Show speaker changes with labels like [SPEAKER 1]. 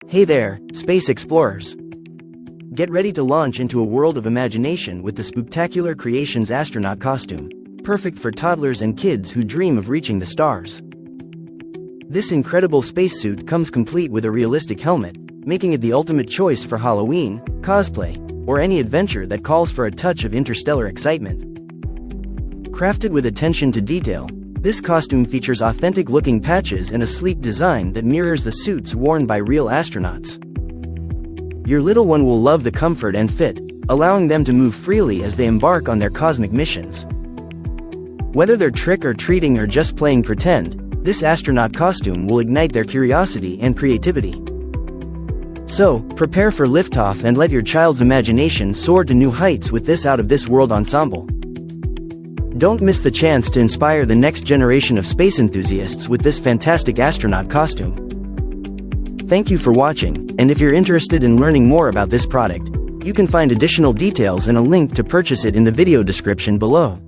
[SPEAKER 1] Hey there, space explorers! Get ready to launch into a world of imagination with the Spooktacular Creations Astronaut Costume, perfect for toddlers and kids who dream of reaching the stars. This incredible spacesuit comes complete with a realistic helmet, making it the ultimate choice for Halloween, cosplay, or any adventure that calls for a touch of interstellar excitement. Crafted with attention to detail, this costume features authentic-looking patches and a sleek design that mirrors the suits worn by real astronauts. Your little one will love the comfort and fit, allowing them to move freely as they embark on their cosmic missions. Whether they're trick-or-treating or just playing pretend, this astronaut costume will ignite their curiosity and creativity. So, prepare for liftoff and let your child's imagination soar to new heights with this out-of-this-world ensemble. Don't miss the chance to inspire the next generation of space enthusiasts with this fantastic astronaut costume. Thank you for watching, and if you're interested in learning more about this product, you can find additional details and a link to purchase it in the video description below.